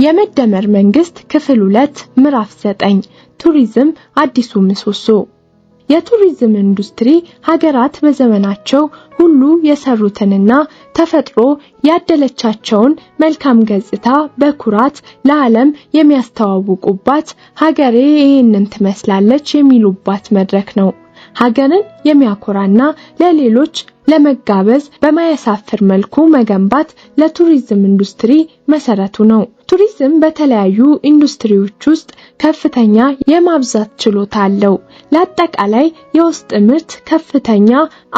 የመደመር መንግስት ክፍል 2 ምዕራፍ 9 ቱሪዝም አዲሱ ምሰሶ። የቱሪዝም ኢንዱስትሪ ሀገራት በዘመናቸው ሁሉ የሰሩትንና ተፈጥሮ ያደለቻቸውን መልካም ገጽታ በኩራት ለዓለም የሚያስተዋውቁባት ሀገሬ ይህንን ትመስላለች የሚሉባት መድረክ ነው። ሀገርን የሚያኮራና ለሌሎች ለመጋበዝ በማያሳፍር መልኩ መገንባት ለቱሪዝም ኢንዱስትሪ መሰረቱ ነው። ቱሪዝም በተለያዩ ኢንዱስትሪዎች ውስጥ ከፍተኛ የማብዛት ችሎታ አለው። ለአጠቃላይ የውስጥ ምርት ከፍተኛ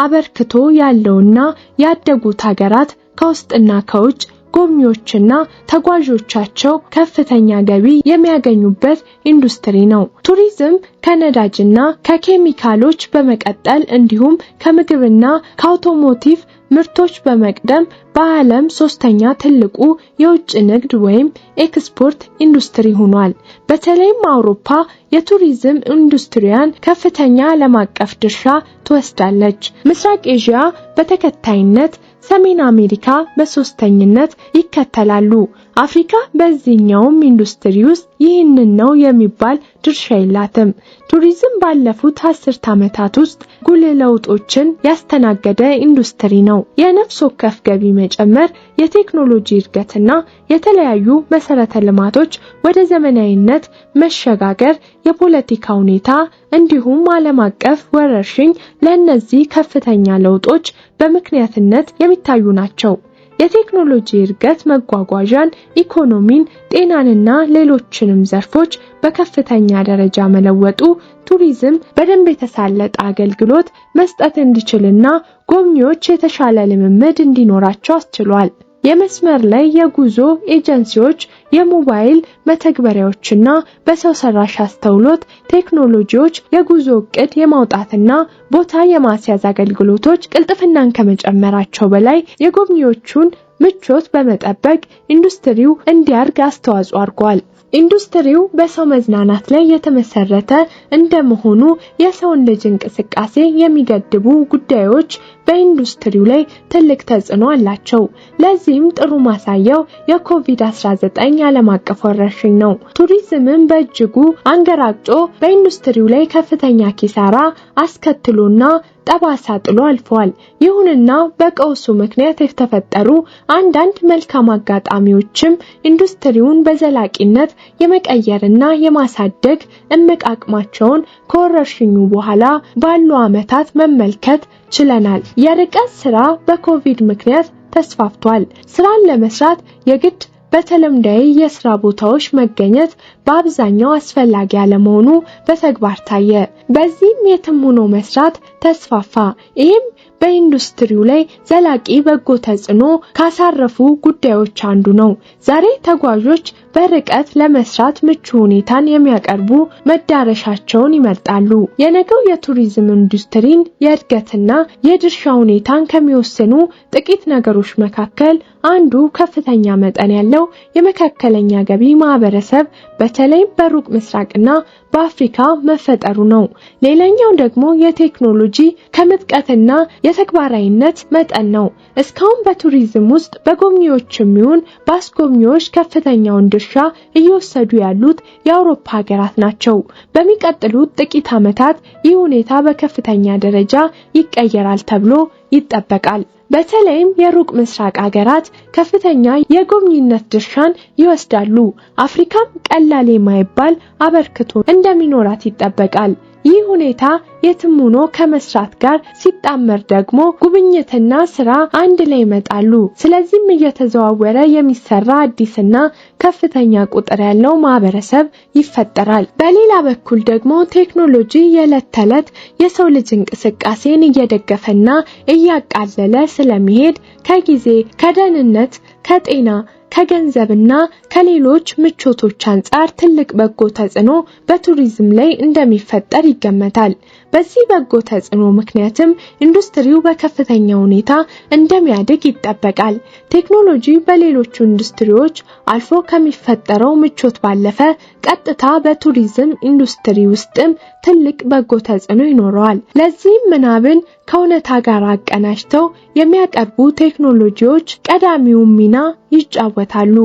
አበርክቶ ያለውና ያደጉት ሀገራት ከውስጥና ከውጭ ጎብኚዎችና ተጓዦቻቸው ከፍተኛ ገቢ የሚያገኙበት ኢንዱስትሪ ነው። ቱሪዝም ከነዳጅና ከኬሚካሎች በመቀጠል እንዲሁም ከምግብና ከአውቶሞቲቭ ምርቶች በመቅደም በዓለም ሶስተኛ ትልቁ የውጭ ንግድ ወይም ኤክስፖርት ኢንዱስትሪ ሆኗል። በተለይም አውሮፓ የቱሪዝም ኢንዱስትሪያን ከፍተኛ ዓለም አቀፍ ድርሻ ትወስዳለች። ምስራቅ ኤዥያ በተከታይነት፣ ሰሜን አሜሪካ በሶስተኝነት ይከተላሉ። አፍሪካ በዚህኛውም ኢንዱስትሪ ውስጥ ይህንን ነው የሚባል ድርሻ የላትም። ቱሪዝም ባለፉት 10 ዓመታት ውስጥ ጉልህ ለውጦችን ያስተናገደ ኢንዱስትሪ ነው። የነፍስ ወከፍ ገቢ መጨመር፣ የቴክኖሎጂ እድገትና የተለያዩ መሰረተ ልማቶች ወደ ዘመናዊነት መሸጋገር፣ የፖለቲካ ሁኔታ እንዲሁም ዓለም አቀፍ ወረርሽኝ ለእነዚህ ከፍተኛ ለውጦች በምክንያትነት የሚታዩ ናቸው። የቴክኖሎጂ እድገት መጓጓዣን፣ ኢኮኖሚን፣ ጤናንና ሌሎችንም ዘርፎች በከፍተኛ ደረጃ መለወጡ ቱሪዝም በደንብ የተሳለጠ አገልግሎት መስጠት እንዲችልና ጎብኚዎች የተሻለ ልምምድ እንዲኖራቸው አስችሏል። የመስመር ላይ የጉዞ ኤጀንሲዎች፣ የሞባይል መተግበሪያዎችና በሰው ሰራሽ አስተውሎት ቴክኖሎጂዎች የጉዞ እቅድ የማውጣትና ቦታ የማስያዝ አገልግሎቶች ቅልጥፍናን ከመጨመራቸው በላይ የጎብኚዎቹን ምቾት በመጠበቅ ኢንዱስትሪው እንዲያድግ አስተዋጽኦ አድርጓል። ኢንዱስትሪው በሰው መዝናናት ላይ የተመሰረተ እንደመሆኑ የሰውን ልጅ እንቅስቃሴ የሚገድቡ ጉዳዮች በኢንዱስትሪው ላይ ትልቅ ተጽዕኖ አላቸው። ለዚህም ጥሩ ማሳያው የኮቪድ-19 ዓለም አቀፍ ወረርሽኝ ነው። ቱሪዝምን በእጅጉ አንገራግጦ በኢንዱስትሪው ላይ ከፍተኛ ኪሳራ አስከትሎና ጠባሳ ጥሎ አልፏል። ይሁንና በቀውሱ ምክንያት የተፈጠሩ አንዳንድ መልካም አጋጣሚዎችም ኢንዱስትሪውን በዘላቂነት የመቀየርና የማሳደግ እምቅ አቅማቸውን ከወረርሽኙ በኋላ ባሉ ዓመታት መመልከት ችለናል። የርቀት ስራ በኮቪድ ምክንያት ተስፋፍቷል። ስራን ለመስራት የግድ በተለምዳዊ የስራ ቦታዎች መገኘት በአብዛኛው አስፈላጊ አለመሆኑ በተግባር ታየ። በዚህም የትም ሆኖ መስራት ተስፋፋ። ይህም በኢንዱስትሪው ላይ ዘላቂ በጎ ተጽዕኖ ካሳረፉ ጉዳዮች አንዱ ነው። ዛሬ ተጓዦች በርቀት ለመስራት ምቹ ሁኔታን የሚያቀርቡ መዳረሻቸውን ይመርጣሉ። የነገው የቱሪዝም ኢንዱስትሪን የእድገትና የድርሻ ሁኔታን ከሚወስኑ ጥቂት ነገሮች መካከል አንዱ ከፍተኛ መጠን ያለው የመካከለኛ ገቢ ማህበረሰብ በተለይም በሩቅ ምስራቅና በአፍሪካ መፈጠሩ ነው። ሌላኛው ደግሞ የቴክኖሎጂ ከምጥቀትና የተግባራዊነት መጠን ነው። እስካሁን በቱሪዝም ውስጥ በጎብኚዎችም ይሁን በአስጎብኚዎች ከፍተኛውን ድርሻ እየወሰዱ ያሉት የአውሮፓ ሀገራት ናቸው። በሚቀጥሉት ጥቂት ዓመታት ይህ ሁኔታ በከፍተኛ ደረጃ ይቀየራል ተብሎ ይጠበቃል። በተለይም የሩቅ ምስራቅ ሀገራት ከፍተኛ የጎብኚነት ድርሻን ይወስዳሉ። አፍሪካም ቀላል የማይባል አበርክቶ እንደሚኖራት ይጠበቃል። ይህ ሁኔታ የትም ሆኖ ከመስራት ጋር ሲጣመር ደግሞ ጉብኝትና ስራ አንድ ላይ ይመጣሉ። ስለዚህም እየተዘዋወረ የሚሰራ አዲስና ከፍተኛ ቁጥር ያለው ማህበረሰብ ይፈጠራል። በሌላ በኩል ደግሞ ቴክኖሎጂ የዕለት ተዕለት የሰው ልጅ እንቅስቃሴን እየደገፈና እያቃለለ ስለሚሄድ ከጊዜ፣ ከደህንነት፣ ከጤና፣ ከገንዘብና ከሌሎች ምቾቶች አንጻር ትልቅ በጎ ተጽዕኖ በቱሪዝም ላይ እንደሚፈጠር ይገመታል። በዚህ በጎ ተጽዕኖ ምክንያትም ኢንዱስትሪው በከፍተኛ ሁኔታ እንደሚያድግ ይጠበቃል። ቴክኖሎጂ በሌሎች ኢንዱስትሪዎች አልፎ ከሚፈጠረው ምቾት ባለፈ ቀጥታ በቱሪዝም ኢንዱስትሪ ውስጥም ትልቅ በጎ ተጽዕኖ ይኖረዋል። ለዚህም ምናብን ከእውነታ ጋር አቀናጅተው የሚያቀርቡ ቴክኖሎጂዎች ቀዳሚውን ሚና ይጫወታሉ።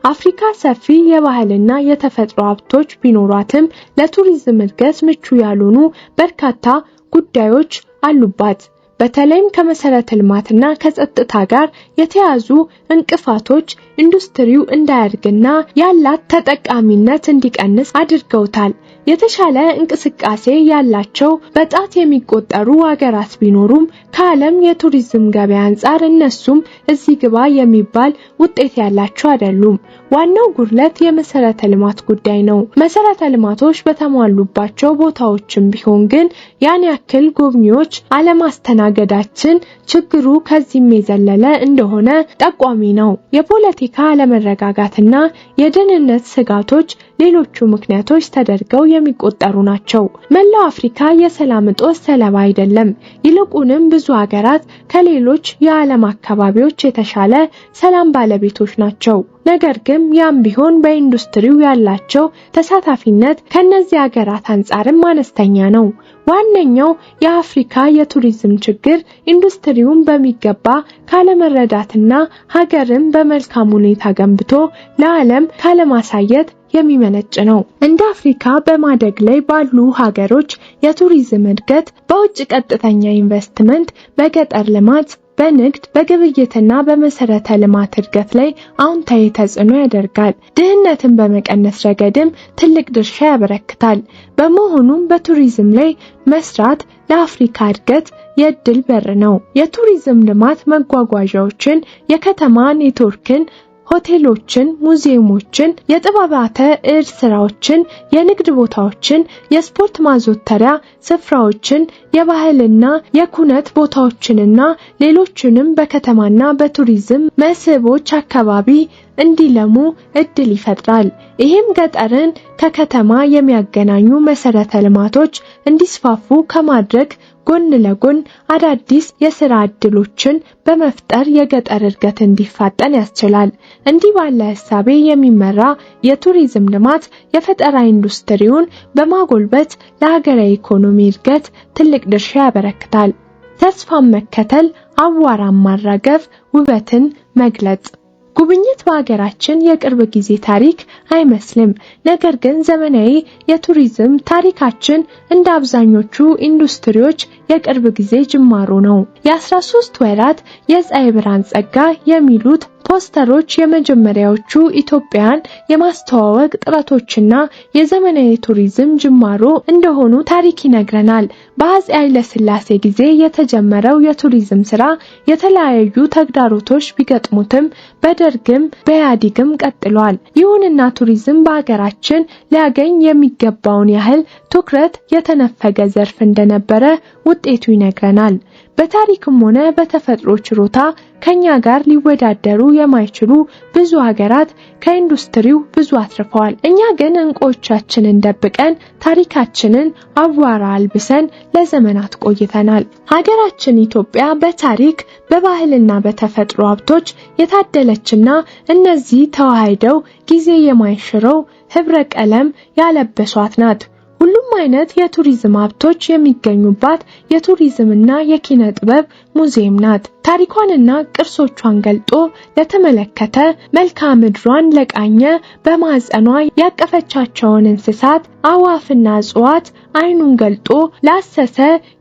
አፍሪካ ሰፊ የባህልና የተፈጥሮ ሀብቶች ቢኖሯትም ለቱሪዝም እድገት ምቹ ያልሆኑ በርካታ ጉዳዮች አሉባት። በተለይም ከመሰረተ ልማትና ከጸጥታ ጋር የተያዙ እንቅፋቶች ኢንዱስትሪው እንዳያድግና ያላት ተጠቃሚነት እንዲቀንስ አድርገውታል። የተሻለ እንቅስቃሴ ያላቸው በጣት የሚቆጠሩ ሀገራት ቢኖሩም ከዓለም የቱሪዝም ገበያ አንጻር እነሱም እዚህ ግባ የሚባል ውጤት ያላቸው አይደሉም። ዋናው ጉድለት የመሰረተ ልማት ጉዳይ ነው። መሰረተ ልማቶች በተሟሉባቸው ቦታዎችም ቢሆን ግን ያን ያክል ጎብኚዎች አለማስተናገዳችን ችግሩ ከዚህም የዘለለ እንደሆነ ጠቋሚ ነው። የፖለቲካ አለመረጋጋትና የደህንነት ስጋቶች ሌሎቹ ምክንያቶች ተደርገው የሚቆጠሩ ናቸው። መላው አፍሪካ የሰላም እጦት ሰለባ አይደለም። ይልቁንም ብዙ ሀገራት ከሌሎች የዓለም አካባቢዎች የተሻለ ሰላም ባለቤቶች ናቸው። ነገር ግን ያም ቢሆን በኢንዱስትሪው ያላቸው ተሳታፊነት ከነዚህ ሀገራት አንጻርም አነስተኛ ነው። ዋነኛው የአፍሪካ የቱሪዝም ችግር ኢንዱስትሪውን በሚገባ ካለመረዳትና ሀገርን በመልካም ሁኔታ ገንብቶ ለዓለም ካለማሳየት የሚመነጭ ነው። እንደ አፍሪካ በማደግ ላይ ባሉ ሀገሮች የቱሪዝም እድገት በውጭ ቀጥተኛ ኢንቨስትመንት፣ በገጠር ልማት፣ በንግድ፣ በግብይትና በመሰረተ ልማት እድገት ላይ አዎንታዊ ተጽዕኖ ያደርጋል። ድህነትን በመቀነስ ረገድም ትልቅ ድርሻ ያበረክታል። በመሆኑም በቱሪዝም ላይ መስራት ለአፍሪካ እድገት የእድል በር ነው። የቱሪዝም ልማት መጓጓዣዎችን፣ የከተማ ኔትወርክን፣ ሆቴሎችን፣ ሙዚየሞችን፣ የጥበባተ እድ ስራዎችን፣ የንግድ ቦታዎችን፣ የስፖርት ማዘውተሪያ ስፍራዎችን፣ የባህልና የኩነት ቦታዎችንና ሌሎችንም በከተማና በቱሪዝም መስህቦች አካባቢ እንዲለሙ እድል ይፈጥራል። ይህም ገጠርን ከከተማ የሚያገናኙ መሰረተ ልማቶች እንዲስፋፉ ከማድረግ ጎን ለጎን አዳዲስ የሥራ እድሎችን በመፍጠር የገጠር እድገት እንዲፋጠን ያስችላል። እንዲህ ባለ ሐሳቤ የሚመራ የቱሪዝም ልማት የፈጠራ ኢንዱስትሪውን በማጎልበት ለሀገራዊ ኢኮኖሚ እድገት ትልቅ ድርሻ ያበረክታል። ተስፋን መከተል፣ አዋራን ማራገፍ፣ ውበትን መግለጽ። ጉብኝት በሀገራችን የቅርብ ጊዜ ታሪክ አይመስልም። ነገር ግን ዘመናዊ የቱሪዝም ታሪካችን እንደ አብዛኞቹ ኢንዱስትሪዎች የቅርብ ጊዜ ጅማሮ ነው። የ13 ወራት የፀሐይ ብርሃን ጸጋ የሚሉት ፖስተሮች የመጀመሪያዎቹ ኢትዮጵያን የማስተዋወቅ ጥረቶችና የዘመናዊ ቱሪዝም ጅማሮ እንደሆኑ ታሪክ ይነግረናል። በአፄ ኃይለ ሥላሴ ጊዜ የተጀመረው የቱሪዝም ስራ የተለያዩ ተግዳሮቶች ቢገጥሙትም በደርግም በኢህአዴግም ቀጥሏል። ይሁንና ቱሪዝም በሀገራችን ሊያገኝ የሚገባውን ያህል ትኩረት የተነፈገ ዘርፍ እንደነበረ ውጤቱ ይነግረናል። በታሪክም ሆነ በተፈጥሮ ችሮታ ከኛ ጋር ሊወዳደሩ የማይችሉ ብዙ ሀገራት ከኢንዱስትሪው ብዙ አትርፈዋል። እኛ ግን እንቁዎቻችንን ደብቀን ታሪካችንን አዋራ አልብሰን ለዘመናት ቆይተናል። ሀገራችን ኢትዮጵያ በታሪክ በባህልና በተፈጥሮ ሀብቶች የታደለችና እነዚህ ተዋህደው ጊዜ የማይሽረው ህብረ ቀለም ያለበሷት ናት። ሁሉም አይነት የቱሪዝም ሀብቶች የሚገኙባት የቱሪዝምና የኪነ ጥበብ ሙዚየም ናት። ታሪኳንና ቅርሶቿን ገልጦ ለተመለከተ፣ መልክዓ ምድሯን ለቃኘ፣ በማህፀኗ ያቀፈቻቸውን እንስሳት፣ አዋፍና እጽዋት አይኑን ገልጦ ላሰሰ፣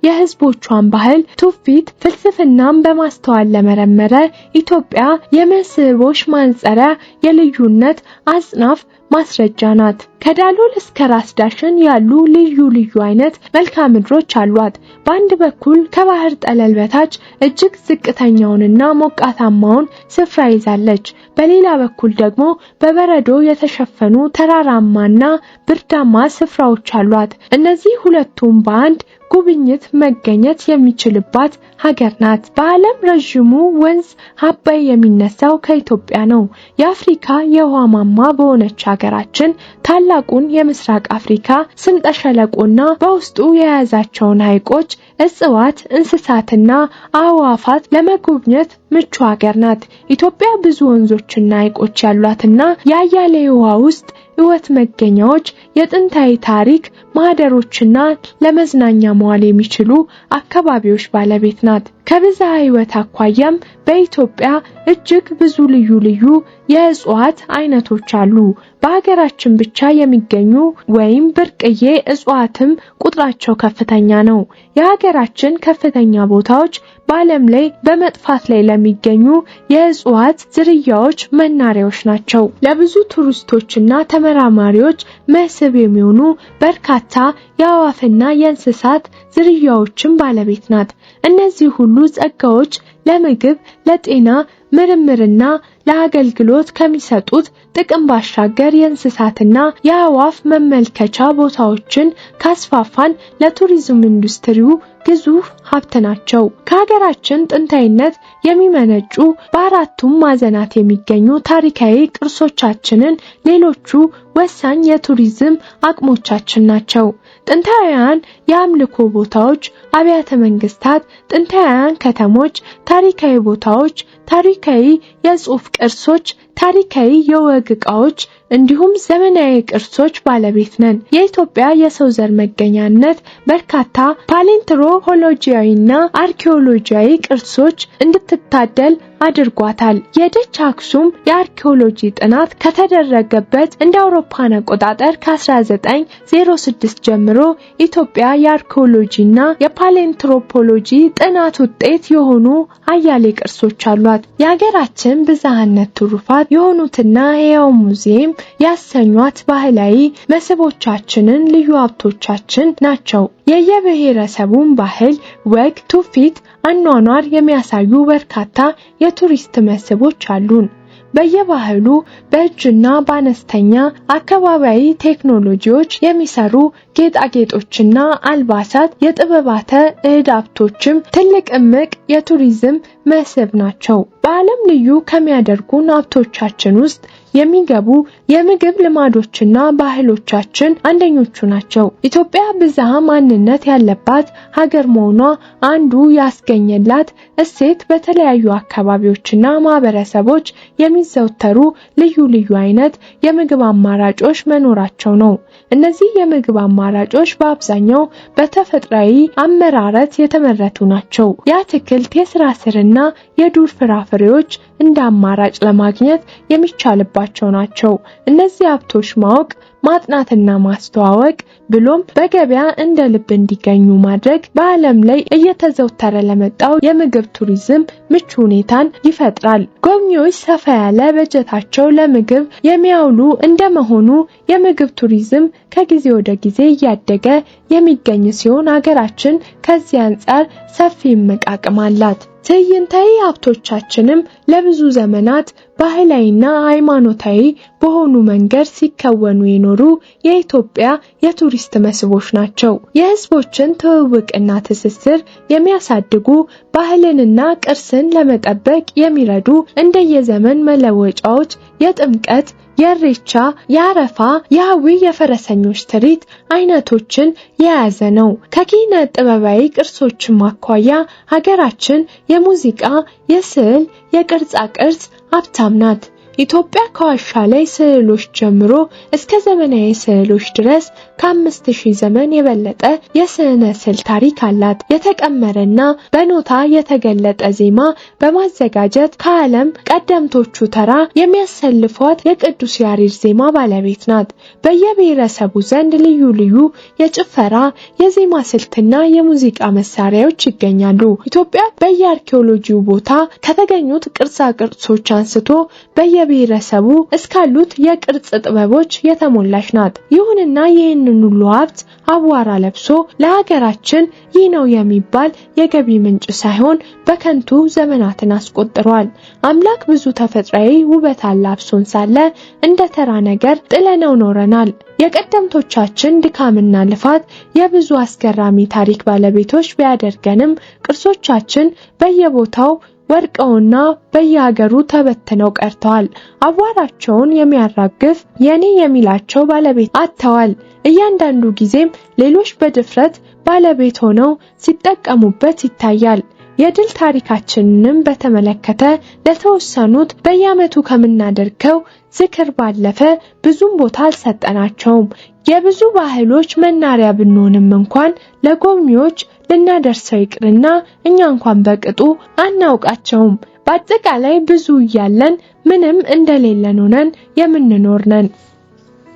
የህዝቦቿን ባህል፣ ትውፊት፣ ፍልስፍናን በማስተዋል ለመረመረ ኢትዮጵያ የመስህቦች ማንጸሪያ፣ የልዩነት አጽናፍ ማስረጃ ናት። ከዳሎል እስከ ራስ ዳሽን ያሉ ልዩ ልዩ አይነት መልክዓ ምድሮች አሏት። በአንድ በኩል ከባህር ጠለል በታች እጅግ ዝቅተኛውንና ሞቃታማውን ስፍራ ይዛለች። በሌላ በኩል ደግሞ በበረዶ የተሸፈኑ ተራራማና ብርዳማ ስፍራዎች አሏት። እነዚህ ሁለቱም በአንድ ጉብኝት መገኘት የሚችልባት ሀገር ናት። በዓለም ረዥሙ ወንዝ አባይ የሚነሳው ከኢትዮጵያ ነው። የአፍሪካ የውሃ ማማ በሆነች ሀገራችን ታላቁን የምስራቅ አፍሪካ ስምጠ ሸለቆና በውስጡ የያዛቸውን ሐይቆች፣ እጽዋት፣ እንስሳትና አዕዋፋት ለመጎብኘት ምቹ ሀገር ናት። ኢትዮጵያ ብዙ ወንዞችና ሐይቆች ያሏትና የአያሌ ውሃ ውስጥ ሕይወት መገኛዎች፣ የጥንታዊ ታሪክ ማህደሮችና ለመዝናኛ መዋል የሚችሉ አካባቢዎች ባለቤት ናት። ከብዝሃ ሕይወት አኳያም በኢትዮጵያ እጅግ ብዙ ልዩ ልዩ የእጽዋት አይነቶች አሉ። በሀገራችን ብቻ የሚገኙ ወይም ብርቅዬ እጽዋትም ቁጥራቸው ከፍተኛ ነው። የሀገራችን ከፍተኛ ቦታዎች በዓለም ላይ በመጥፋት ላይ ለሚገኙ የእጽዋት ዝርያዎች መናሪያዎች ናቸው። ለብዙ ቱሪስቶችና ተመራማሪዎች መስህብ የሚሆኑ በርካታ የአዕዋፍና የእንስሳት ዝርያዎችን ባለቤት ናት። እነዚህ ሁሉ ጸጋዎች ለምግብ፣ ለጤና ምርምርና ለአገልግሎት ከሚሰጡት ጥቅም ባሻገር የእንስሳትና የአዕዋፍ መመልከቻ ቦታዎችን ካስፋፋን ለቱሪዝም ኢንዱስትሪው ግዙፍ ሀብት ናቸው። ከሀገራችን ጥንታዊነት የሚመነጩ በአራቱም ማዕዘናት የሚገኙ ታሪካዊ ቅርሶቻችንን ሌሎቹ ወሳኝ የቱሪዝም አቅሞቻችን ናቸው። ጥንታውያን የአምልኮ ቦታዎች፣ አብያተ መንግስታት፣ ጥንታውያን ከተሞች፣ ታሪካዊ ቦታዎች፣ ታሪካዊ የጽሑፍ ቅርሶች፣ ታሪካዊ የወግ ዕቃዎች እንዲሁም ዘመናዊ ቅርሶች ባለቤት ነን። የኢትዮጵያ የሰው ዘር መገኛነት በርካታ ፓሌንትሮፖሎጂያዊና አርኪኦሎጂያዊ ቅርሶች እንድትታደል አድርጓታል። የደች አክሱም የአርኪኦሎጂ ጥናት ከተደረገበት እንደ አውሮፓን አቆጣጠር ከ1906 ጀምሮ ኢትዮጵያ የአርኪኦሎጂና የፓሌንትሮፖሎጂ ጥናት ውጤት የሆኑ አያሌ ቅርሶች አሏት። የሀገራችን ብዝሃነት ትሩፋት የሆኑትና ሕያው ሙዚየም ያሰኟት ባህላዊ መስህቦቻችንን ልዩ ሀብቶቻችን ናቸው። የየብሔረሰቡን ባህል፣ ወግ፣ ትውፊት፣ አኗኗር የሚያሳዩ በርካታ የቱሪስት መስህቦች አሉን። በየባህሉ በእጅና በአነስተኛ አካባቢያዊ ቴክኖሎጂዎች የሚሰሩ ጌጣጌጦችና አልባሳት፣ የጥበባተ እድ ሀብቶችም ትልቅ እምቅ የቱሪዝም መስህብ ናቸው። በዓለም ልዩ ከሚያደርጉን ሀብቶቻችን ውስጥ የሚገቡ የምግብ ልማዶችና ባህሎቻችን አንደኞቹ ናቸው። ኢትዮጵያ ብዝሃ ማንነት ያለባት ሀገር መሆኗ አንዱ ያስገኘላት እሴት በተለያዩ አካባቢዎችና ማህበረሰቦች የሚዘወተሩ ልዩ ልዩ አይነት የምግብ አማራጮች መኖራቸው ነው። እነዚህ የምግብ አማራጮች በአብዛኛው በተፈጥሯዊ አመራረት የተመረቱ ናቸው። የአትክልት፣ የስራ ስርና የዱር ፍራፍሬዎች እንደ አማራጭ ለማግኘት የሚቻልባቸው ናቸው። እነዚህ ሀብቶች ማወቅ፣ ማጥናትና ማስተዋወቅ ብሎም በገበያ እንደ ልብ እንዲገኙ ማድረግ በዓለም ላይ እየተዘወተረ ለመጣው የምግብ ቱሪዝም ምቹ ሁኔታን ይፈጥራል። ጎብኚዎች ሰፋ ያለ በጀታቸው ለምግብ የሚያውሉ እንደመሆኑ የምግብ ቱሪዝም ከጊዜ ወደ ጊዜ እያደገ የሚገኝ ሲሆን ሀገራችን ከዚህ አንጻር ሰፊ አቅም አላት። ትዕይንታዊ ሀብቶቻችንም ለብዙ ዘመናት ባህላዊና ሃይማኖታዊ በሆኑ መንገድ ሲከወኑ የኖሩ የኢትዮጵያ የቱሪስት መስህቦች ናቸው። የህዝቦችን ትውውቅና ትስስር የሚያሳድጉ ባህልንና ቅርስን ለመጠበቅ የሚረዱ እንደየዘመን መለወጫዎች የጥምቀት፣ የኢሬቻ፣ የአረፋ፣ የአዊ የፈረሰኞች ትርኢት አይነቶችን የያዘ ነው። ከኪነ ጥበባዊ ቅርሶችም አኳያ ሀገራችን የሙዚቃ፣ የስዕል፣ የቅርጻ ቅርጽ ሀብታም ናት። ኢትዮጵያ ከዋሻ ላይ ስዕሎች ጀምሮ እስከ ዘመናዊ ስዕሎች ድረስ ከ5000 ዘመን የበለጠ የስነ ስዕል ታሪክ አላት። የተቀመረና በኖታ የተገለጠ ዜማ በማዘጋጀት ከዓለም ቀደምቶቹ ተራ የሚያሰልፏት የቅዱስ ያሬድ ዜማ ባለቤት ናት። በየብሔረሰቡ ዘንድ ልዩ ልዩ የጭፈራ፣ የዜማ ስልትና የሙዚቃ መሳሪያዎች ይገኛሉ። ኢትዮጵያ በየአርኪኦሎጂው ቦታ ከተገኙት ቅርጻ ቅርጾች አንስቶ በየብሔረሰቡ እስካሉት የቅርጽ ጥበቦች የተሞላች ናት። ይሁንና ይህንን ሁሉ ሀብት አቧራ ለብሶ ለሀገራችን ይህ ነው የሚባል የገቢ ምንጭ ሳይሆን በከንቱ ዘመናትን አስቆጥሯል። አምላክ ብዙ ተፈጥሯዊ ውበት አላብሶን ሳለ እንደ ተራ ነገር ጥለነው ኖረናል። የቀደምቶቻችን ድካምና ልፋት የብዙ አስገራሚ ታሪክ ባለቤቶች ቢያደርገንም ቅርሶቻችን በየቦታው ወርቀውና በየሀገሩ ተበትነው ቀርተዋል። አቧራቸውን የሚያራግፍ የኔ የሚላቸው ባለቤት አጥተዋል። እያንዳንዱ ጊዜም ሌሎች በድፍረት ባለቤት ሆነው ሲጠቀሙበት ይታያል። የድል ታሪካችንንም በተመለከተ ለተወሰኑት በየዓመቱ ከምናደርገው ዝክር ባለፈ ብዙም ቦታ አልሰጠናቸውም። የብዙ ባህሎች መናሪያ ብንሆንም እንኳን ለጎብኚዎች ልናደርሰው ይቅርና እኛ እንኳን በቅጡ አናውቃቸውም። በአጠቃላይ ብዙ እያለን ምንም እንደሌለን ሆነን የምንኖር ነን።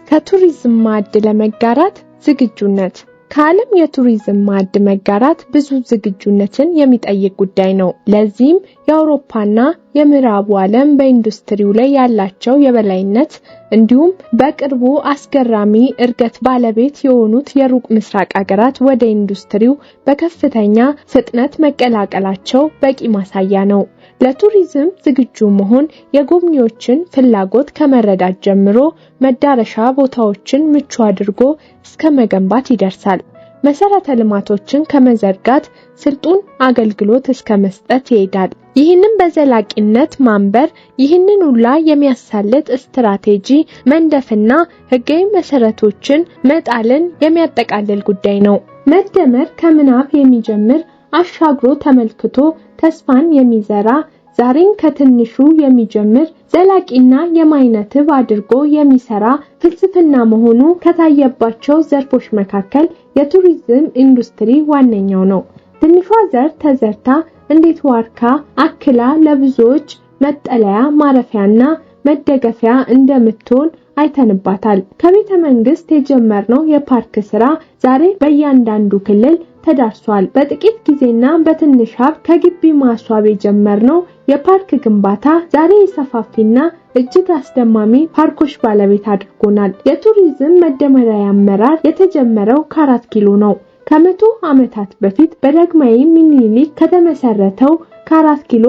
ከቱሪዝም ማዕድ ለመጋራት ዝግጁነት። ከዓለም የቱሪዝም ማዕድ መጋራት ብዙ ዝግጁነትን የሚጠይቅ ጉዳይ ነው። ለዚህም የአውሮፓና የምዕራቡ ዓለም በኢንዱስትሪው ላይ ያላቸው የበላይነት እንዲሁም በቅርቡ አስገራሚ እድገት ባለቤት የሆኑት የሩቅ ምስራቅ ሀገራት ወደ ኢንዱስትሪው በከፍተኛ ፍጥነት መቀላቀላቸው በቂ ማሳያ ነው። ለቱሪዝም ዝግጁ መሆን የጎብኚዎችን ፍላጎት ከመረዳት ጀምሮ መዳረሻ ቦታዎችን ምቹ አድርጎ እስከ መገንባት ይደርሳል። መሰረተ ልማቶችን ከመዘርጋት ስልጡን አገልግሎት እስከ መስጠት ይሄዳል። ይህንን በዘላቂነት ማንበር ይህንን ሁላ የሚያሳልጥ ስትራቴጂ መንደፍና ህጋዊ መሰረቶችን መጣልን የሚያጠቃልል ጉዳይ ነው። መደመር ከምናብ የሚጀምር አሻግሮ ተመልክቶ ተስፋን የሚዘራ ዛሬን ከትንሹ የሚጀምር ዘላቂና የማይነትብ አድርጎ የሚሰራ ፍልስፍና መሆኑ ከታየባቸው ዘርፎች መካከል የቱሪዝም ኢንዱስትሪ ዋነኛው ነው። ትንሿ ዘር ተዘርታ እንዴት ዋርካ አክላ ለብዙዎች መጠለያ ማረፊያና መደገፊያ እንደምትሆን አይተንባታል። ከቤተ መንግስት የጀመርነው የፓርክ ስራ ዛሬ በእያንዳንዱ ክልል ተዳርሷል። በጥቂት ጊዜና በትንሽ ሀብት ከግቢ ማስዋብ የጀመርነው የፓርክ ግንባታ ዛሬ የሰፋፊና እጅግ አስደማሚ ፓርኮች ባለቤት አድርጎናል። የቱሪዝም መደመሪያ አመራር የተጀመረው ከ4 ኪሎ ነው። ከመቶ ዓመታት በፊት በዳግማዊ ምኒልክ ከተመሰረተው ከ4 ኪሎ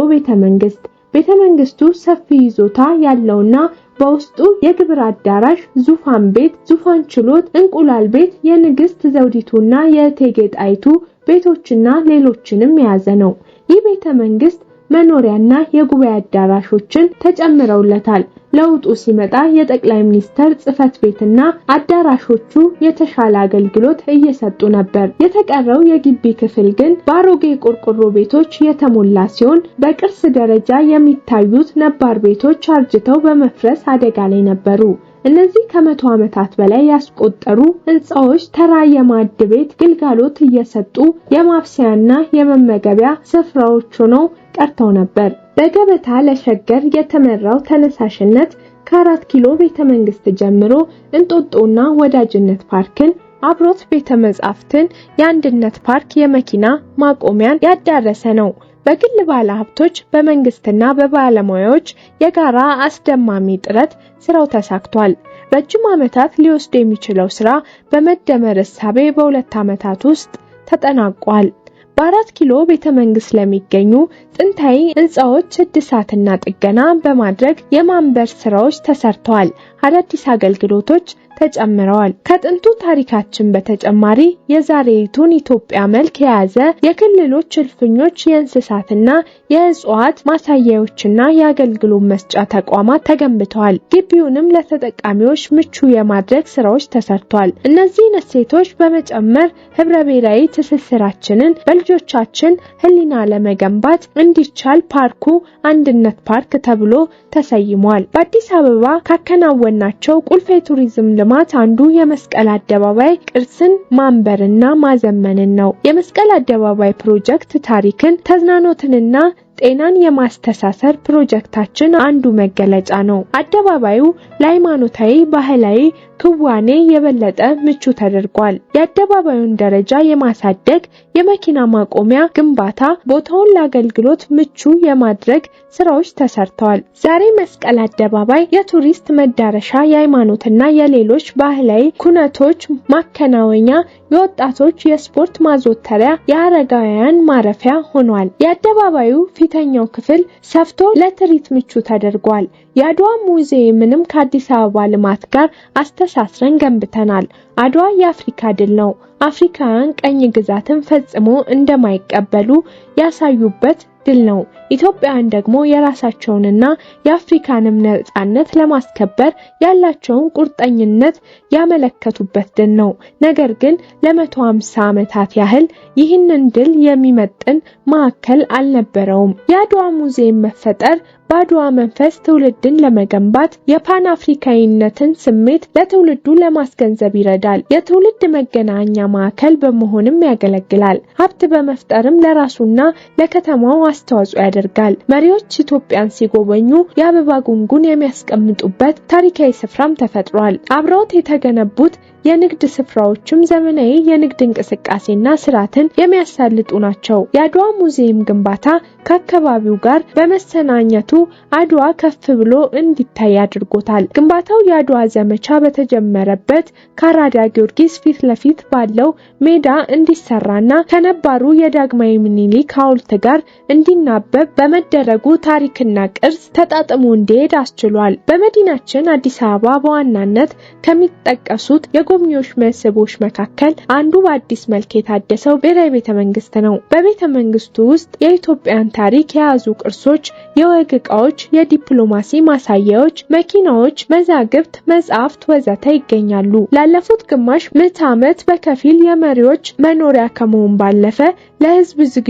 ቤተመንግስቱ ሰፊ ይዞታ ያለውና በውስጡ የግብር አዳራሽ፣ ዙፋን ቤት፣ ዙፋን ችሎት፣ እንቁላል ቤት፣ የንግስት ዘውዲቱና የእቴጌ ጣይቱ ቤቶችና ሌሎችንም የያዘ ነው። ይህ ቤተመንግስት መኖሪያና የጉባኤ አዳራሾችን ተጨምረውለታል። ለውጡ ሲመጣ የጠቅላይ ሚኒስተር ጽህፈት ቤትና አዳራሾቹ የተሻለ አገልግሎት እየሰጡ ነበር። የተቀረው የግቢ ክፍል ግን በአሮጌ ቆርቆሮ ቤቶች የተሞላ ሲሆን በቅርስ ደረጃ የሚታዩት ነባር ቤቶች አርጅተው በመፍረስ አደጋ ላይ ነበሩ። እነዚህ ከ100 ዓመታት በላይ ያስቆጠሩ ህንጻዎች ተራ የማዕድ ቤት ግልጋሎት እየሰጡ የማብሰያና የመመገቢያ ስፍራዎች ሆነው ቀርተው ነበር። በገበታ ለሸገር የተመራው ተነሳሽነት ከ4 ኪሎ ቤተመንግስት ጀምሮ እንጦጦና ወዳጅነት ፓርክን፣ አብሮት ቤተመጻሕፍትን፣ የአንድነት ፓርክ የመኪና ማቆሚያን ያዳረሰ ነው። በግል ባለሀብቶች በመንግስትና በባለሙያዎች የጋራ አስደማሚ ጥረት ስራው ተሳክቷል። ረጅም ዓመታት ሊወስድ የሚችለው ስራ በመደመር እሳቤ በ2 ዓመታት ውስጥ ተጠናቋል። በ4 ኪሎ ቤተመንግስት ለሚገኙ ጥንታዊ ህንጻዎች እድሳትና ጥገና በማድረግ የማንበር ስራዎች ተሰርተዋል። አዳዲስ አገልግሎቶች ተጨምረዋል። ከጥንቱ ታሪካችን በተጨማሪ የዛሬቱን ኢትዮጵያ መልክ የያዘ የክልሎች እልፍኞች፣ የእንስሳትና የእጽዋት ማሳያዎችና የአገልግሎት መስጫ ተቋማት ተገንብተዋል። ግቢውንም ለተጠቃሚዎች ምቹ የማድረግ ስራዎች ተሰርቷል። እነዚህን እሴቶች በመጨመር ህብረ ብሔራዊ ትስስራችንን በልጆቻችን ህሊና ለመገንባት እንዲቻል ፓርኩ አንድነት ፓርክ ተብሎ ተሰይሟል። በአዲስ አበባ ካከናወናቸው ቁልፍ የቱሪዝም ልማት አንዱ የመስቀል አደባባይ ቅርስን ማንበርና ማዘመንን ነው። የመስቀል አደባባይ ፕሮጀክት ታሪክን፣ ተዝናኖትንና ጤናን የማስተሳሰር ፕሮጀክታችን አንዱ መገለጫ ነው። አደባባዩ ለሃይማኖታዊ፣ ባህላዊ ክዋኔ የበለጠ ምቹ ተደርጓል። የአደባባዩን ደረጃ የማሳደግ፣ የመኪና ማቆሚያ ግንባታ፣ ቦታውን ለአገልግሎት ምቹ የማድረግ ስራዎች ተሰርተዋል። ዛሬ መስቀል አደባባይ የቱሪስት መዳረሻ፣ የሃይማኖትና የሌሎች ባህላዊ ኩነቶች ማከናወኛ፣ የወጣቶች የስፖርት ማዘውተሪያ፣ የአረጋውያን ማረፊያ ሆኗል። የአደባባዩ ፊተኛው ክፍል ሰፍቶ ለትርኢት ምቹ ተደርጓል። የአድዋ ሙዚየምንም ከአዲስ አበባ ልማት ጋር አስተሳስረን ገንብተናል። አድዋ የአፍሪካ ድል ነው። አፍሪካውያን ቀኝ ግዛትን ፈጽሞ እንደማይቀበሉ ያሳዩበት ድል ነው። ኢትዮጵያውያን ደግሞ የራሳቸውንና የአፍሪካንም ነጻነት ለማስከበር ያላቸውን ቁርጠኝነት ያመለከቱበት ድል ነው። ነገር ግን ለ150 ዓመታት ያህል ይህንን ድል የሚመጥን ማዕከል አልነበረውም። የአድዋ ሙዚየም መፈጠር በአድዋ መንፈስ ትውልድን ለመገንባት የፓን አፍሪካዊነትን ስሜት ለትውልዱ ለማስገንዘብ ይረዳል። የትውልድ መገናኛ ማዕከል በመሆንም ያገለግላል። ሀብት በመፍጠርም ለራሱና ለከተማው አስተዋጽኦ ያደርጋል። መሪዎች ኢትዮጵያን ሲጎበኙ የአበባ ጉንጉን የሚያስቀምጡበት ታሪካዊ ስፍራም ተፈጥሯል። አብረውት የተገነቡት የንግድ ስፍራዎችም ዘመናዊ የንግድ እንቅስቃሴና ስርዓትን የሚያሳልጡ ናቸው። የአድዋ ሙዚየም ግንባታ ከአካባቢው ጋር በመሰናኘቱ አድዋ ከፍ ብሎ እንዲታይ አድርጎታል። ግንባታው የአድዋ ዘመቻ በተጀመረበት ከአራዳ ጊዮርጊስ ፊት ለፊት ባለው ሜዳ እንዲሰራና ከነባሩ የዳግማዊ ምኒልክ ሐውልት ጋር እንዲናበብ በመደረጉ ታሪክና ቅርስ ተጣጥሞ እንዲሄድ አስችሏል። በመዲናችን አዲስ አበባ በዋናነት ከሚጠቀሱት የጎብኚዎች መስህቦች መካከል አንዱ በአዲስ መልክ የታደሰው ብሔራዊ ቤተመንግስት ነው። በቤተመንግስቱ ውስጥ የኢትዮጵያን ታሪክ የያዙ ቅርሶች፣ የወግ ዕቃዎች፣ የዲፕሎማሲ ማሳያዎች፣ መኪናዎች፣ መዛግብት፣ መጻሕፍት ወዘተ ይገኛሉ። ላለፉት ግማሽ ምዕተ ዓመት በከፊል የመሪዎች መኖሪያ ከመሆን ባለፈ ለህዝብ ዝግ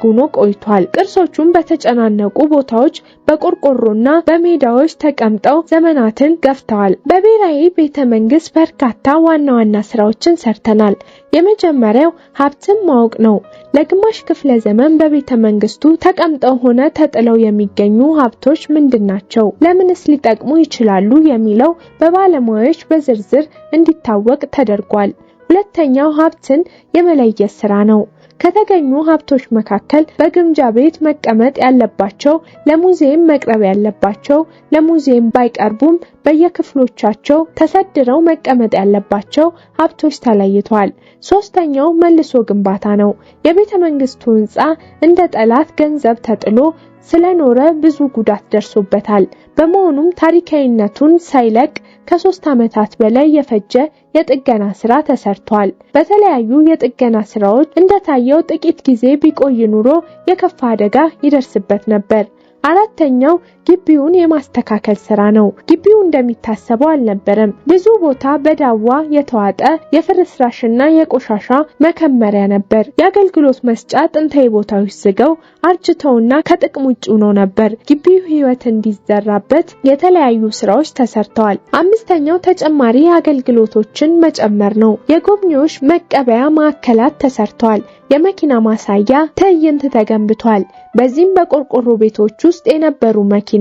ሆኖ ቆይቷል። ቅርሶቹም በተጨናነቁ ቦታዎች በቆርቆሮና በሜዳዎች ተቀምጠው ዘመናትን ገፍተዋል። በብሔራዊ ቤተመንግስት በርካታ ዋና ዋና ስራዎችን ሰርተናል። የመጀመሪያው ሀብትን ማወቅ ነው። ለግማሽ ክፍለ ዘመን በቤተመንግስቱ ተቀምጠው ሆነ ተጥለው የሚገኙ ሀብቶች ምንድናቸው? ለምንስ ሊጠቅሙ ይችላሉ? የሚለው በባለሙያዎች በዝርዝር እንዲታወቅ ተደርጓል። ሁለተኛው ሀብትን የመለየት ስራ ነው። ከተገኙ ሀብቶች መካከል በግምጃ ቤት መቀመጥ ያለባቸው፣ ለሙዚየም መቅረብ ያለባቸው፣ ለሙዚየም ባይቀርቡም በየክፍሎቻቸው ተሰድረው መቀመጥ ያለባቸው ሀብቶች ተለይተዋል። ሶስተኛው መልሶ ግንባታ ነው። የቤተ መንግስቱ ህንጻ እንደ ጠላት ገንዘብ ተጥሎ ስለኖረ ብዙ ጉዳት ደርሶበታል። በመሆኑም ታሪካዊነቱን ሳይለቅ ከ3 ዓመታት በላይ የፈጀ የጥገና ስራ ተሰርቷል። በተለያዩ የጥገና ስራዎች እንደታየው ጥቂት ጊዜ ቢቆይ ኑሮ የከፋ አደጋ ይደርስበት ነበር። አራተኛው ግቢውን የማስተካከል ስራ ነው። ግቢው እንደሚታሰበው አልነበረም። ብዙ ቦታ በዳዋ የተዋጠ የፍርስራሽና የቆሻሻ መከመሪያ ነበር። የአገልግሎት መስጫ ጥንታዊ ቦታዎች ዝገው አርጅተውና ከጥቅም ውጭ ሆነው ነበር። ግቢው ህይወት እንዲዘራበት የተለያዩ ስራዎች ተሰርተዋል። አምስተኛው ተጨማሪ አገልግሎቶችን መጨመር ነው። የጎብኚዎች መቀበያ ማዕከላት ተሰርተዋል። የመኪና ማሳያ ትዕይንት ተገንብቷል። በዚህም በቆርቆሮ ቤቶች ውስጥ የነበሩ መኪናዎች፣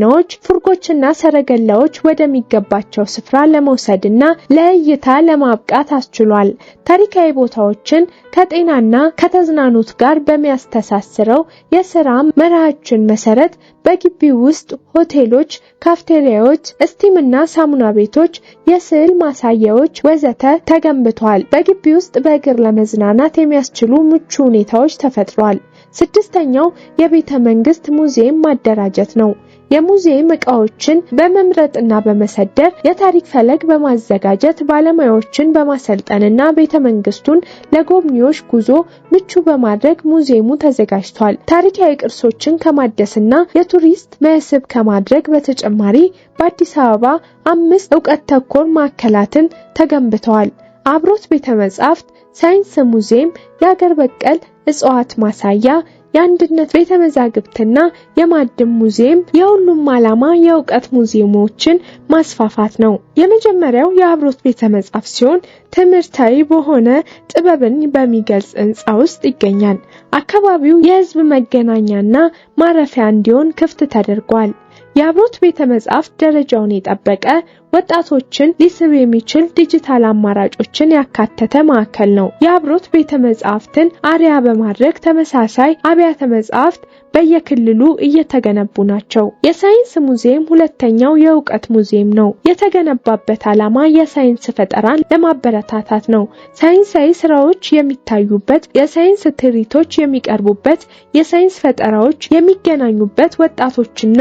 ፉርጎችና ሰረገላዎች ወደሚገባቸው ስፍራ ለመውሰድና ለእይታ ለማብቃት አስችሏል። ታሪካዊ ቦታዎችን ከጤናና ከተዝናኖት ጋር በሚያስተሳስረው የሥራ መርሃችን መሰረት በግቢው ውስጥ ሆቴሎች፣ ካፍቴሪያዎች፣ ስቲምና ሳሙና ቤቶች፣ የስዕል ማሳያዎች ወዘተ ተገንብቷል። በግቢው ውስጥ በእግር ለመዝናናት የሚያስችሉ ምቹ ሁኔታዎች ተፈጥሯል። ስድስተኛው የቤተ መንግስት ሙዚየም ማደራጀት ነው። የሙዚየም ዕቃዎችን በመምረጥና በመሰደር የታሪክ ፈለግ በማዘጋጀት ባለሙያዎችን በማሰልጠንና ቤተ መንግስቱን ለጎብኚዎች ጉዞ ምቹ በማድረግ ሙዚየሙ ተዘጋጅቷል። ታሪካዊ ቅርሶችን ከማደስና የቱሪስት መስህብ ከማድረግ በተጨማሪ በአዲስ አበባ 5 ዕውቀት ተኮር ማዕከላትን ተገንብተዋል። አብሮት ቤተ መጻሕፍት፣ ሳይንስ ሙዚየም፣ የአገር በቀል እጽዋት ማሳያ፣ የአንድነት ቤተ መዛግብትና የማዕድን ሙዚየም የሁሉም ዓላማ የዕውቀት ሙዚየሞችን ማስፋፋት ነው። የመጀመሪያው የአብሮት ቤተ መጻሕፍት ሲሆን ትምህርታዊ በሆነ ጥበብን በሚገልጽ ህንጻ ውስጥ ይገኛል። አካባቢው የህዝብ መገናኛና ማረፊያ እንዲሆን ክፍት ተደርጓል። የአብሮት ቤተ መጻሕፍት ደረጃውን የጠበቀ ወጣቶችን ሊስብ የሚችል ዲጂታል አማራጮችን ያካተተ ማዕከል ነው። የአብሮት ቤተ መጻሕፍትን አርያ በማድረግ ተመሳሳይ አብያተ መጻሕፍት በየክልሉ እየተገነቡ ናቸው። የሳይንስ ሙዚየም ሁለተኛው የዕውቀት ሙዚየም ነው። የተገነባበት ዓላማ የሳይንስ ፈጠራን ለማበረታታት ነው። ሳይንሳዊ ስራዎች የሚታዩበት፣ የሳይንስ ትርኢቶች የሚቀርቡበት፣ የሳይንስ ፈጠራዎች የሚገናኙበት፣ ወጣቶችና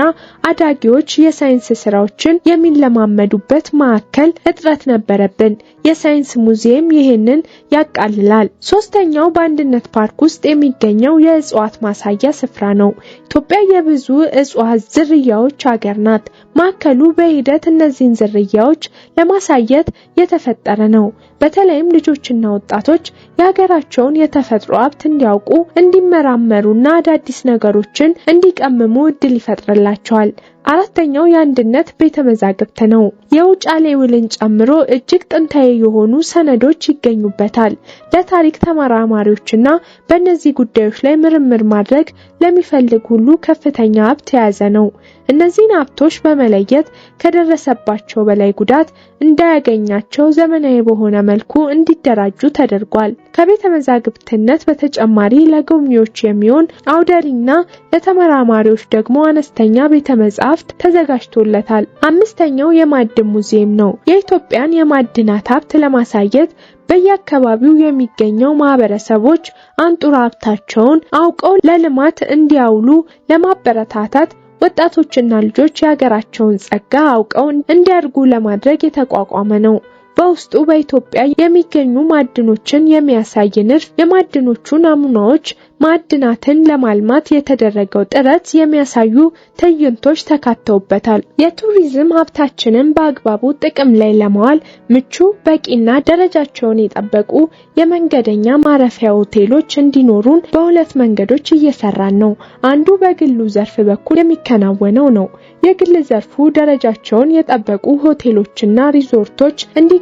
አዳጊዎች የሳይንስ ስራዎችን የሚለማመዱበት የሚገኙበት ማዕከል እጥረት ነበረብን። የሳይንስ ሙዚየም ይህንን ያቃልላል። ሶስተኛው በአንድነት ፓርክ ውስጥ የሚገኘው የእጽዋት ማሳያ ስፍራ ነው። ኢትዮጵያ የብዙ እጽዋት ዝርያዎች ሀገር ናት። ማዕከሉ በሂደት እነዚህን ዝርያዎች ለማሳየት የተፈጠረ ነው። በተለይም ልጆችና ወጣቶች የሀገራቸውን የተፈጥሮ ሀብት እንዲያውቁ፣ እንዲመራመሩና አዳዲስ ነገሮችን እንዲቀምሙ እድል ይፈጥርላቸዋል። አራተኛው የአንድነት ቤተ መዛግብት ነው። የውጫሌ ውልን ጨምሮ እጅግ ጥንታዊ የሆኑ ሰነዶች ይገኙበታል። ለታሪክ ተመራማሪዎችና በእነዚህ ጉዳዮች ላይ ምርምር ማድረግ ለሚፈልግ ሁሉ ከፍተኛ ሀብት የያዘ ነው። እነዚህን ሀብቶች በመለየት ከደረሰባቸው በላይ ጉዳት እንዳያገኛቸው ዘመናዊ በሆነ መልኩ እንዲደራጁ ተደርጓል። ከቤተ መዛግብትነት በተጨማሪ ለጎብኚዎች የሚሆን አውደሪና ለተመራማሪዎች ደግሞ አነስተኛ ቤተ መጻሕፍት ተዘጋጅቶለታል። አምስተኛው የማዕድን ሙዚየም ነው። የኢትዮጵያን የማዕድናት ሀብት ለማሳየት በየአካባቢው የሚገኘው ማህበረሰቦች አንጡራ ሀብታቸውን አውቀው ለልማት እንዲያውሉ ለማበረታታት ወጣቶችና ልጆች የሀገራቸውን ጸጋ አውቀው እንዲያድጉ ለማድረግ የተቋቋመ ነው። በውስጡ በኢትዮጵያ የሚገኙ ማዕድኖችን የሚያሳይ ንድፍ፣ የማዕድኖቹ ናሙናዎች፣ ማዕድናትን ለማልማት የተደረገው ጥረት የሚያሳዩ ትዕይንቶች ተካተውበታል። የቱሪዝም ሀብታችንን በአግባቡ ጥቅም ላይ ለማዋል ምቹ፣ በቂና ደረጃቸውን የጠበቁ የመንገደኛ ማረፊያ ሆቴሎች እንዲኖሩን በሁለት መንገዶች እየሰራን ነው። አንዱ በግሉ ዘርፍ በኩል የሚከናወነው ነው። የግል ዘርፉ ደረጃቸውን የጠበቁ ሆቴሎችና ሪዞርቶች እንዲገነባ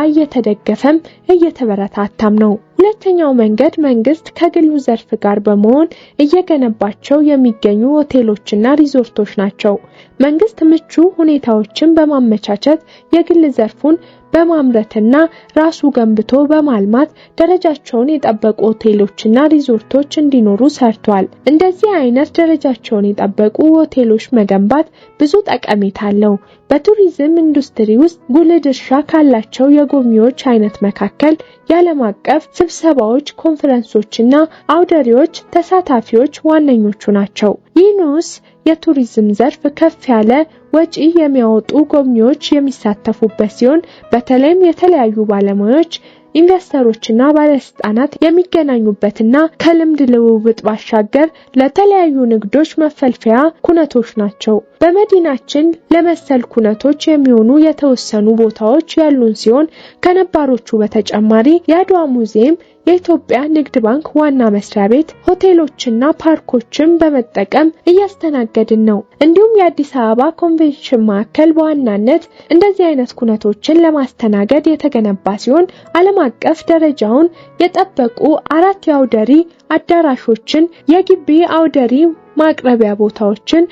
እየተደገፈም እየተበረታታም ነው። ሁለተኛው መንገድ መንግስት ከግሉ ዘርፍ ጋር በመሆን እየገነባቸው የሚገኙ ሆቴሎችና ሪዞርቶች ናቸው። መንግስት ምቹ ሁኔታዎችን በማመቻቸት የግል ዘርፉን በማምረትና ራሱ ገንብቶ በማልማት ደረጃቸውን የጠበቁ ሆቴሎችና ሪዞርቶች እንዲኖሩ ሰርቷል። እንደዚህ አይነት ደረጃቸውን የጠበቁ ሆቴሎች መገንባት ብዙ ጠቀሜታ አለው። በቱሪዝም ኢንዱስትሪ ውስጥ ጉልህ ድርሻ ካላቸው የጎብኚዎች አይነት መካከል የዓለም አቀፍ ስብሰባዎች፣ ኮንፈረንሶችና አውደሪዎች ተሳታፊዎች ዋነኞቹ ናቸው። ይህ ንዑስ የቱሪዝም ዘርፍ ከፍ ያለ ወጪ የሚያወጡ ጎብኚዎች የሚሳተፉበት ሲሆን በተለይም የተለያዩ ባለሙያዎች፣ ኢንቨስተሮችና ባለስልጣናት የሚገናኙበትና ከልምድ ልውውጥ ባሻገር ለተለያዩ ንግዶች መፈልፈያ ኩነቶች ናቸው። በመዲናችን ለመሰል ኩነቶች የሚሆኑ የተወሰኑ ቦታዎች ያሉን ሲሆን ከነባሮቹ በተጨማሪ የአድዋ ሙዚየም፣ የኢትዮጵያ ንግድ ባንክ ዋና መስሪያ ቤት፣ ሆቴሎችና ፓርኮችን በመጠቀም እያስተናገድን ነው። እንዲሁም የአዲስ አበባ ኮንቬንሽን ማዕከል በዋናነት እንደዚህ አይነት ኩነቶችን ለማስተናገድ የተገነባ ሲሆን ዓለም አቀፍ ደረጃውን የጠበቁ 4 የአውደሪ አዳራሾችን፣ የግቢ አውደሪ ማቅረቢያ ቦታዎችን፣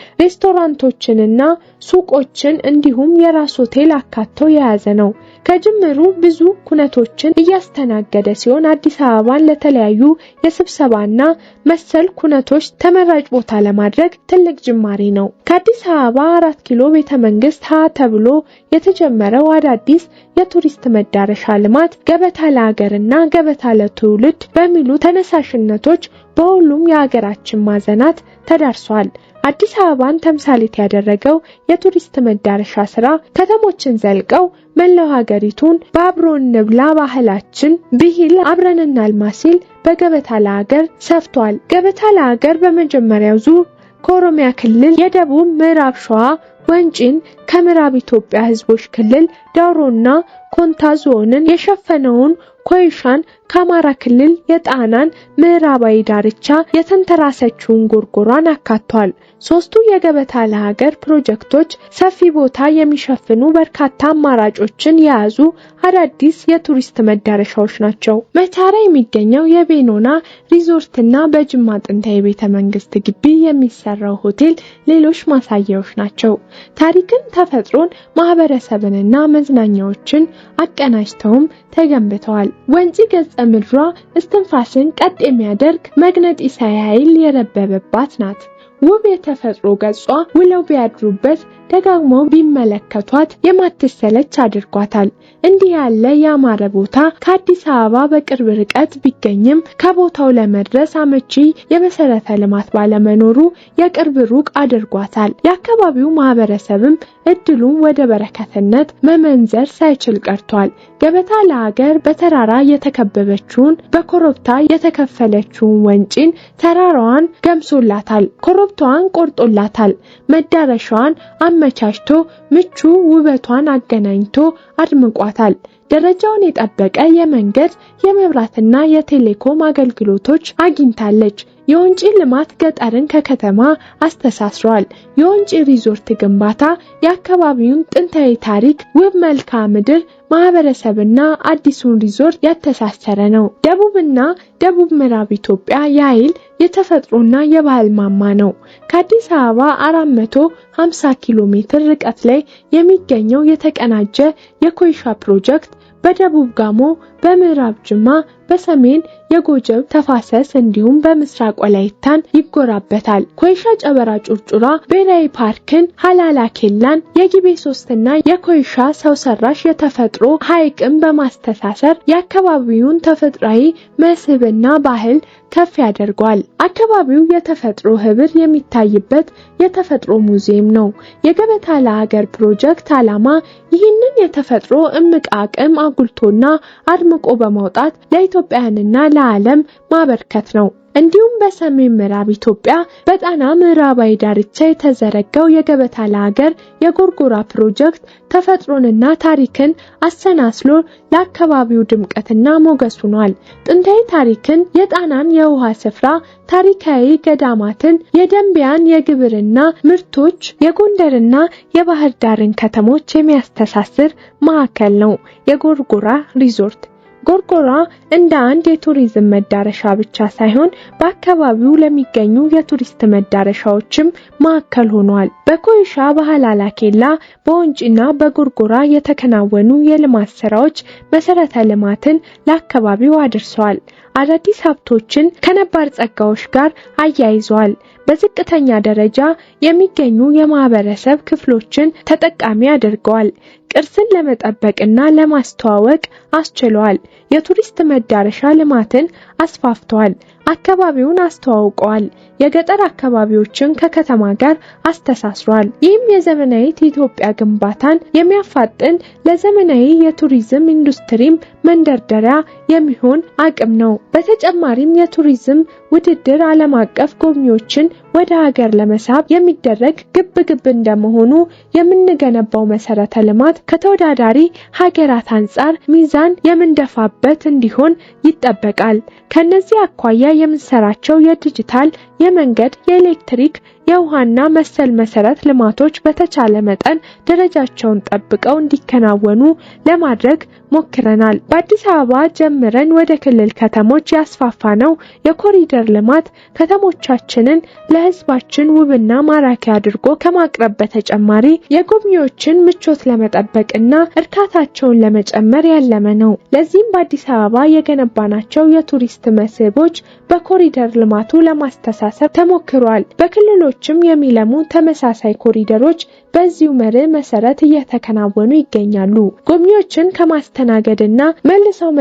ሬስቶራንቶችንና ሱቆችን እንዲሁም የራስ ሆቴል አካቶ የያዘ ነው። ከጅምሩ ብዙ ኩነቶችን እያስተናገደ ሲሆን አዲስ አበባን ለተለያዩ የስብሰባና መሰል ኩነቶች ተመራጭ ቦታ ለማድረግ ትልቅ ጅማሬ ነው። ከአዲስ አበባ 4 ኪሎ ቤተ መንግስት ተብሎ የተጀመረው አዳዲስ የቱሪስት መዳረሻ ልማት ገበታ ለሀገርና ገበታ ለትውልድ በሚሉ ተነሳሽነቶች በሁሉም የሀገራችን ማዕዘናት ተዳርሷል። አዲስ አበባን ተምሳሌት ያደረገው የቱሪስት መዳረሻ ስራ ከተሞችን ዘልቀው መላው ሀገሪቱን በአብሮ እንብላ ባህላችን ብሂል አብረን እናልማ ሲል በገበታ ለሀገር ሰፍቷል። ገበታ ለሀገር በመጀመሪያው ዙር ከኦሮሚያ ክልል የደቡብ ምዕራብ ሸዋ ወንጪን፣ ከምዕራብ ኢትዮጵያ ህዝቦች ክልል ዳውሮና ኮንታ ዞንን የሸፈነውን ኮይሻን፣ ከአማራ ክልል የጣናን ምዕራባዊ ዳርቻ የተንተራሰችውን ጎርጎሯን አካቷል። ሶስቱ የገበታ ለሀገር ፕሮጀክቶች ሰፊ ቦታ የሚሸፍኑ በርካታ አማራጮችን የያዙ አዳዲስ የቱሪስት መዳረሻዎች ናቸው። መቻራ የሚገኘው የቤኖና ሪዞርትና በጅማ ጥንታዊ ቤተ መንግስት ግቢ የሚሰራው ሆቴል ሌሎች ማሳያዎች ናቸው። ታሪክን፣ ተፈጥሮን፣ ማህበረሰብንና መዝናኛዎችን አቀናጅተውም ተገንብተዋል። ወንጪ ገጸ ምድሯ እስትንፋስን ቀጥ የሚያደርግ መግነጢሳዊ ኃይል የረበበባት ናት። ውብ የተፈጥሮ ገጿ ውለው ቢያድሩበት ደጋግመው ቢመለከቷት የማትሰለች አድርጓታል። እንዲህ ያለ ያማረ ቦታ ከአዲስ አበባ በቅርብ ርቀት ቢገኝም ከቦታው ለመድረስ አመቺ የመሰረተ ልማት ባለመኖሩ የቅርብ ሩቅ አድርጓታል። የአካባቢው ማህበረሰብም እድሉን ወደ በረከትነት መመንዘር ሳይችል ቀርቷል። ገበታ ለሀገር በተራራ የተከበበችውን በኮረብታ የተከፈለችውን ወንጪን ተራራዋን ገምሶላታል፣ ኮረብታዋን ቆርጦላታል። መዳረሻዋን አመቻችቶ ምቹ ውበቷን አገናኝቶ አድምቋታል። ደረጃውን የጠበቀ የመንገድ የመብራትና የቴሌኮም አገልግሎቶች አግኝታለች። የወንጪ ልማት ገጠርን ከከተማ አስተሳስሯል። የወንጪ ሪዞርት ግንባታ የአካባቢውን ጥንታዊ ታሪክ፣ ውብ መልክዓ ምድር፣ ማህበረሰብና አዲሱን ሪዞርት ያተሳሰረ ነው። ደቡብና ደቡብ ምዕራብ ኢትዮጵያ የኃይል የተፈጥሮና የባህል ማማ ነው። ከአዲስ አበባ 450 ኪሎ ሜትር ርቀት ላይ የሚገኘው የተቀናጀ የኮይሻ ፕሮጀክት በደቡብ ጋሞ፣ በምዕራብ ጅማ፣ በሰሜን የጎጀብ ተፋሰስ እንዲሁም በምስራቅ ወላይታን ይጎራበታል። ኮይሻ ጨበራ ጩርጩራ ብሔራዊ ፓርክን፣ ሀላላ ኬላን፣ የጊቤ 3ና የኮይሻ ሰው ሰራሽ የተፈጥሮ ሐይቅን በማስተሳሰር የአካባቢውን ተፈጥሯዊ መስህብና ባህል ከፍ ያደርጋል። አካባቢው የተፈጥሮ ህብር የሚታይበት የተፈጥሮ ሙዚየም ነው። የገበታ ለሀገር ፕሮጀክት ዓላማ ይህንን የተፈጥሮ እምቅ አቅም አጉልቶና አድምቆ በማውጣት ለኢትዮጵያውያንና ለዓለም ማበርከት ነው። እንዲሁም በሰሜን ምዕራብ ኢትዮጵያ በጣና ምዕራባዊ ዳርቻ የተዘረጋው የገበታ ለሀገር የጎርጎራ ፕሮጀክት ተፈጥሮንና ታሪክን አሰናስሎ ለአካባቢው ድምቀትና ሞገስ ሆኗል። ጥንታዊ ታሪክን፣ የጣናን የውሃ ስፍራ፣ ታሪካዊ ገዳማትን፣ የደንቢያን የግብርና ምርቶች፣ የጎንደርና የባህር ዳርን ከተሞች የሚያስተሳስር ማዕከል ነው የጎርጎራ ሪዞርት። ጎርጎራ እንደ አንድ የቱሪዝም መዳረሻ ብቻ ሳይሆን በአካባቢው ለሚገኙ የቱሪስት መዳረሻዎችም ማዕከል ሆኗል። በኮይሻ፣ በሀላላ ኬላ፣ በወንጪና በጎርጎራ የተከናወኑ የልማት ስራዎች መሰረተ ልማትን ለአካባቢው አድርሰዋል። አዳዲስ ሀብቶችን ከነባር ጸጋዎች ጋር አያይዘዋል። በዝቅተኛ ደረጃ የሚገኙ የማህበረሰብ ክፍሎችን ተጠቃሚ አድርገዋል። ቅርስን ለመጠበቅና ለማስተዋወቅ አስችለዋል። የቱሪስት መዳረሻ ልማትን አስፋፍተዋል። አካባቢውን አስተዋውቀዋል። የገጠር አካባቢዎችን ከከተማ ጋር አስተሳስሯል። ይህም የዘመናዊት ኢትዮጵያ ግንባታን የሚያፋጥን ለዘመናዊ የቱሪዝም ኢንዱስትሪም መንደርደሪያ የሚሆን አቅም ነው። በተጨማሪም የቱሪዝም ውድድር ዓለም አቀፍ ጎብኚዎችን ወደ ሀገር ለመሳብ የሚደረግ ግብግብ እንደመሆኑ የምንገነባው መሰረተ ልማት ከተወዳዳሪ ሀገራት አንጻር ሚዛን የምንደፋበት እንዲሆን ይጠበቃል። ከነዚህ አኳያ የምንሰራቸው የዲጂታል፣ የመንገድ፣ የኤሌክትሪክ፣ የውሃና መሰል መሰረት ልማቶች በተቻለ መጠን ደረጃቸውን ጠብቀው እንዲከናወኑ ለማድረግ ሞክረናል። በአዲስ አበባ ጀምረን ወደ ክልል ከተሞች ያስፋፋነው የኮሪደር ልማት ከተሞቻችንን ለሕዝባችን ውብና ማራኪ አድርጎ ከማቅረብ በተጨማሪ የጎብኚዎችን ምቾት ለመጠበቅና እርካታቸውን ለመጨመር ያለመ ነው። ለዚህም በአዲስ አበባ የገነባናቸው የቱሪስት መስህቦች በኮሪደር ልማቱ ለማስተሳሰር ተሞክሯል። በክልሎችም የሚለሙ ተመሳሳይ ኮሪደሮች በዚሁ መርህ መሰረት እየተከናወኑ ይገኛሉ። ጎብኚዎችን ከማስተናገድና መልሰው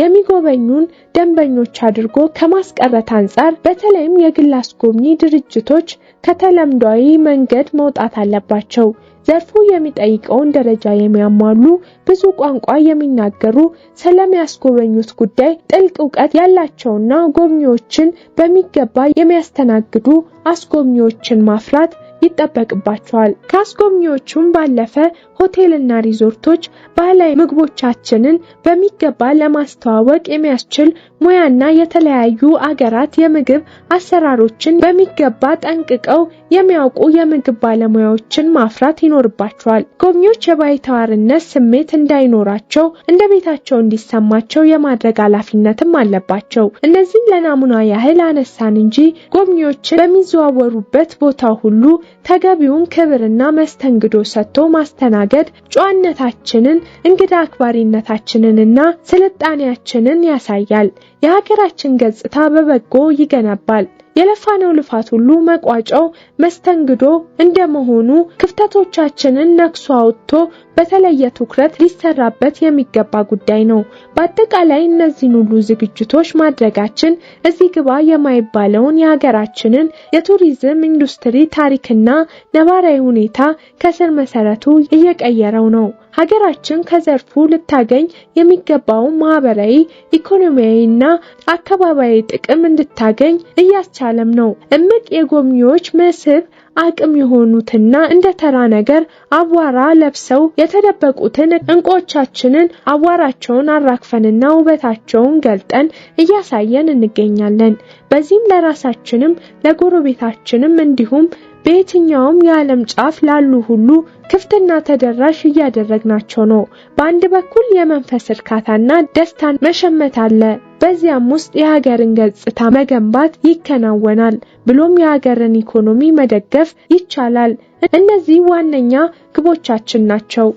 የሚጎበኙን ደንበኞች አድርጎ ከማስቀረት አንጻር በተለይም የግል አስጎብኚ ድርጅቶች ከተለምዷዊ መንገድ መውጣት አለባቸው። ዘርፉ የሚጠይቀውን ደረጃ የሚያሟሉ ብዙ ቋንቋ የሚናገሩ ስለሚያስጎበኙት ጉዳይ ጥልቅ ዕውቀት ያላቸውና ጎብኚዎችን በሚገባ የሚያስተናግዱ አስጎብኚዎችን ማፍራት ይጠበቅባቸዋል። ከአስጎብኚዎቹም ባለፈ ሆቴልና ሪዞርቶች ባህላዊ ምግቦቻችንን በሚገባ ለማስተዋወቅ የሚያስችል ሙያና የተለያዩ አገራት የምግብ አሰራሮችን በሚገባ ጠንቅቀው የሚያውቁ የምግብ ባለሙያዎችን ማፍራት ይኖርባቸዋል። ጎብኚዎች የባይተዋርነት ስሜት እንዳይኖራቸው እንደ ቤታቸው እንዲሰማቸው የማድረግ ኃላፊነትም አለባቸው። እነዚህን ለናሙና ያህል አነሳን እንጂ ጎብኚዎችን በሚዘዋወሩበት ቦታ ሁሉ ተገቢውን ክብርና መስተንግዶ ሰጥቶ ማስተናገድ ጨዋነታችንን፣ እንግዳ አክባሪነታችንንና ስልጣኔያችንን ያሳያል። የሀገራችን ገጽታ በበጎ ይገነባል። የለፋነው ልፋት ሁሉ መቋጫው መስተንግዶ እንደመሆኑ ክፍተቶቻችንን ነክሶ አውጥቶ በተለየ ትኩረት ሊሰራበት የሚገባ ጉዳይ ነው። በአጠቃላይ እነዚህን ሁሉ ዝግጅቶች ማድረጋችን እዚህ ግባ የማይባለውን የሀገራችንን የቱሪዝም ኢንዱስትሪ ታሪክና ነባራዊ ሁኔታ ከስር መሰረቱ እየቀየረው ነው። ሀገራችን ከዘርፉ ልታገኝ የሚገባው ማህበራዊ፣ ኢኮኖሚያዊና አካባቢያዊ ጥቅም እንድታገኝ እያስቻለም ነው። እምቅ የጎብኚዎች መስህብ አቅም የሆኑትና እንደ ተራ ነገር አቧራ ለብሰው የተደበቁትን እንቆቻችንን አቧራቸውን አራክፈንና ውበታቸውን ገልጠን እያሳየን እንገኛለን። በዚህም ለራሳችንም ለጎረቤታችንም እንዲሁም በየትኛውም የዓለም ጫፍ ላሉ ሁሉ ክፍትና ተደራሽ እያደረግናቸው ነው። በአንድ በኩል የመንፈስ እርካታና ደስታን መሸመት አለ። በዚያም ውስጥ የሀገርን ገጽታ መገንባት ይከናወናል። ብሎም የሀገርን ኢኮኖሚ መደገፍ ይቻላል። እነዚህ ዋነኛ ግቦቻችን ናቸው።